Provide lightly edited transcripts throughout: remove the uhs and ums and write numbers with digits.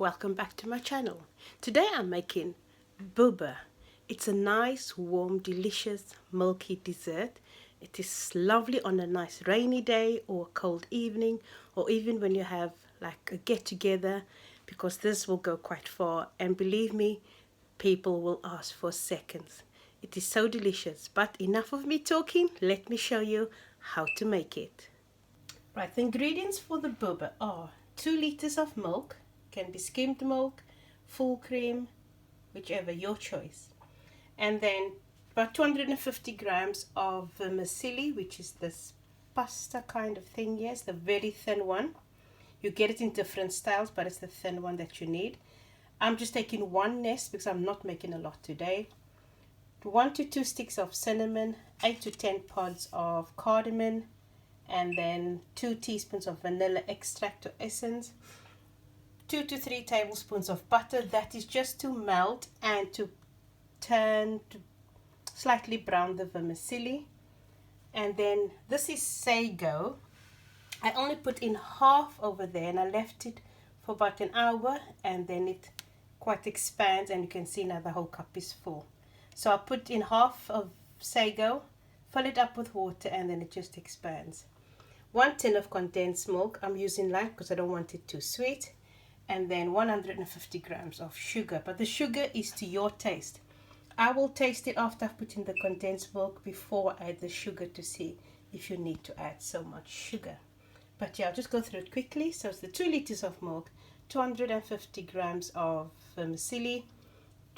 welcome back to my channel. Today I'm making Boeber. It's a nice, warm, delicious, milky dessert. It is lovely on a nice rainy day or a cold evening, or even when you have like a get-together, because this will go quite far, and believe me, people will ask for seconds. It is so delicious, but enough of me talking, let me show you how to make it. Right, the ingredients for the Boeber are 2 liters of milk, can be skimmed milk, full cream, whichever, your choice. And then about 250 grams of vermicelli, which is this pasta kind of thing, yes, the very thin one. You get it in different styles, but it's the thin one that you need. I'm just taking one nest because I'm not making a lot today. 1 to 2 sticks of cinnamon, 8 to 10 pods of cardamom, and then 2 teaspoons of vanilla extract or essence, 2 to 3 tablespoons of butter. That is just to melt and to turn to slightly brown the vermicelli. And then this is sago. I only put in half over there, and I left it for about an hour, and then it quite expands, and you can see now the whole cup is full. So I put in half of sago, fill it up with water, and then it just expands. 1 tin of condensed milk. I'm using light because I don't want it too sweet. And then 150 grams of sugar, but the sugar is to your taste. I will taste it after I've put in the condensed milk before I add the sugar to see if you need to add so much sugar. But yeah, I'll just go through it quickly. So it's the 2 liters of milk, 250 grams of vermicelli,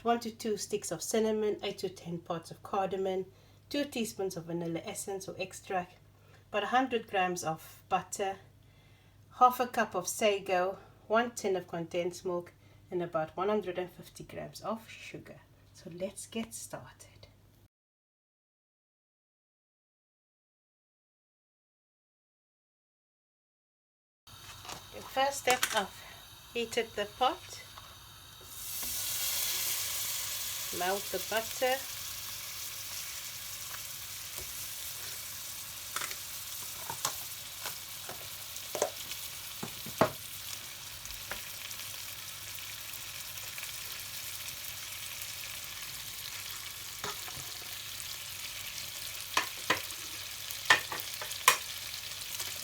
1 to 2 sticks of cinnamon, 8 to 10 pods of cardamom, 2 teaspoons of vanilla essence or extract, about 100 grams of butter, half a cup of sago, 1 tin of condensed milk, and about 150 grams of sugar. So let's get started. The first step, I've heated the pot, melt the butter,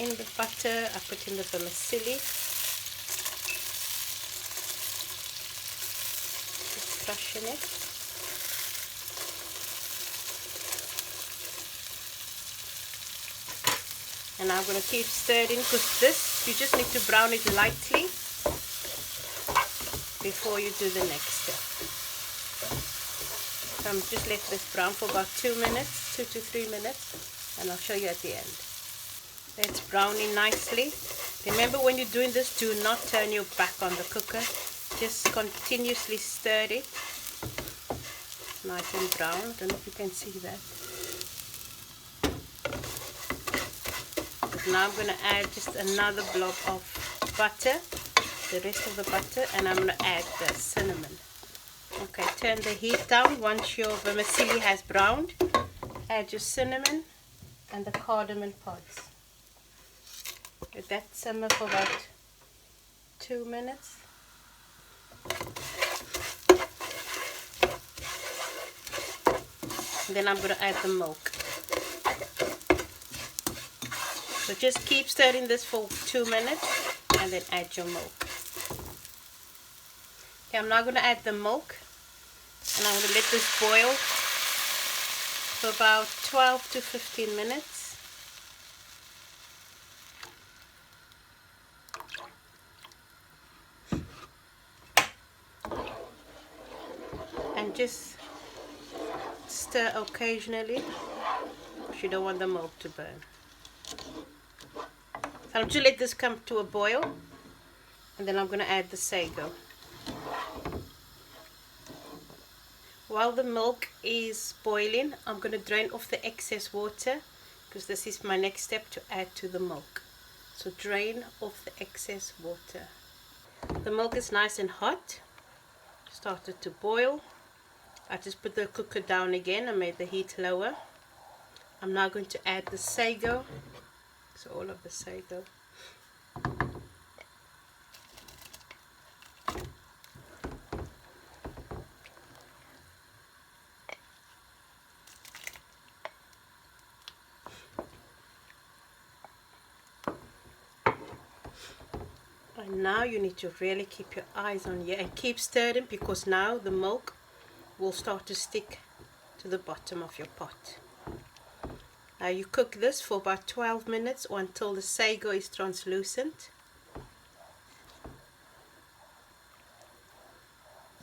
in the butter I put in the vermicelli, just crushing it. And I'm going to keep stirring, because this, you just need to brown it lightly before you do the next step. So I'm just let this brown for about 2 minutes, 2 to 3 minutes, and I'll show you at the end. It's browning nicely. Remember, when you're doing this, do not turn your back on the cooker. Just continuously stir it. Nice and brown. I don't know if you can see that. But now I'm going to add just another blob of butter, the rest of the butter, and I'm going to add the cinnamon. Okay, turn the heat down. Once your vermicelli has browned, add your cinnamon and the cardamom pods. Let that simmer for about 2 minutes. And then I'm going to add the milk. So just keep stirring this for 2 minutes and then add your milk. Okay, I'm now going to add the milk, and I'm going to let this boil for about 12 to 15 minutes. And just stir occasionally, because you don't want the milk to burn. So I'm going to let this come to a boil, and then I'm going to add the sago. While the milk is boiling, I'm going to drain off the excess water, because this is my next step to add to the milk. So drain off the excess water. The milk is nice and hot, started to boil. I just put the cooker down again and made the heat lower. I'm now going to add the sago, so all of the sago. And now you need to really keep your eyes on here and keep stirring, because now the milk will start to stick to the bottom of your pot. Now you cook this for about 12 minutes or until the sago is translucent.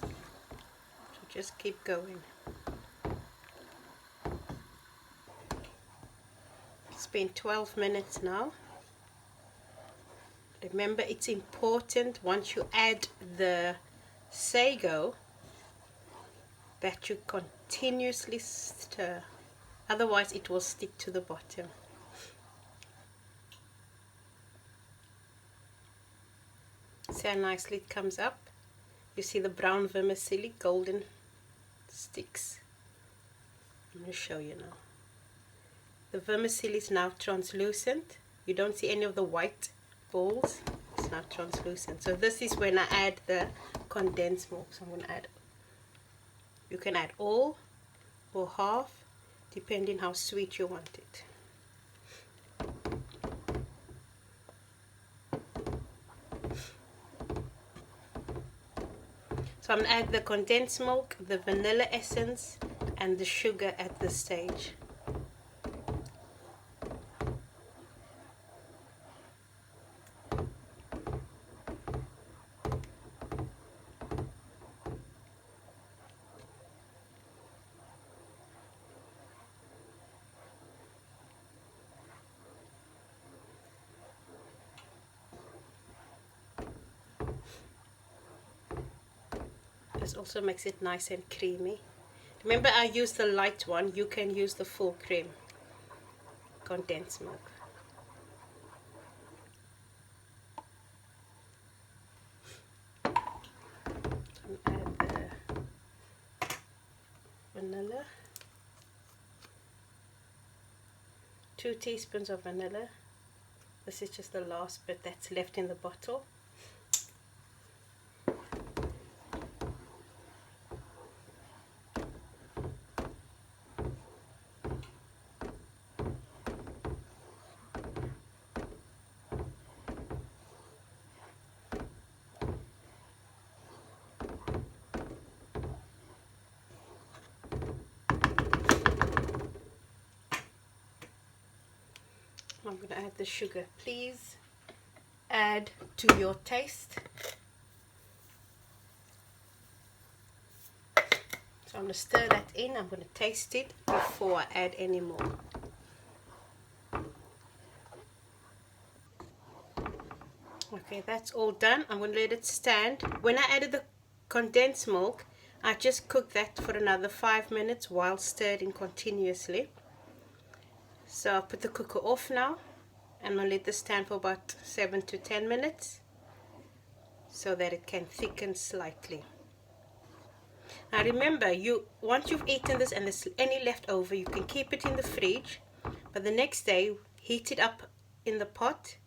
So just keep going. It's been 12 minutes now. Remember, it's important once you add the sago that you continuously stir, otherwise it will stick to the bottom. See how nicely it comes up? You see the brown vermicelli, golden sticks. I'm going to show you now. The vermicelli is now translucent. You don't see any of the white balls. It's now translucent. So this is when I add the condensed milk. So I'm going to add, you can add all or half, depending how sweet you want it. So I'm going to add the condensed milk, the vanilla essence, and the sugar at this stage. This also makes it nice and creamy. Remember, I used the light one. You can use the full cream condensed milk. Add the vanilla. 2 teaspoons of vanilla. This is just the last bit that's left in the bottle. I'm going to add the sugar. Please add to your taste. So I'm going to stir that in. I'm going to taste it before I add any more. Okay, that's all done. I'm going to let it stand. When I added the condensed milk, I just cooked that for another 5 minutes while stirring continuously. So I'll put the cooker off now, and I'll let this stand for about 7 to 10 minutes so that it can thicken slightly. Now remember, once you've eaten this and there's any left over, you can keep it in the fridge, but the next day heat it up in the pot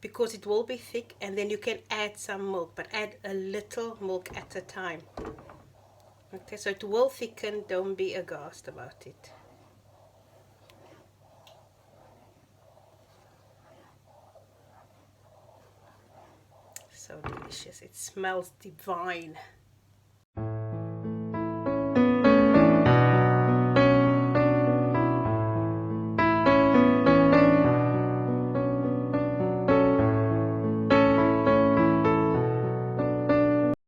because it will be thick, and then you can add some milk, but add a little milk at a time. Okay, so it will thicken, don't be aghast about it. So delicious, it smells divine.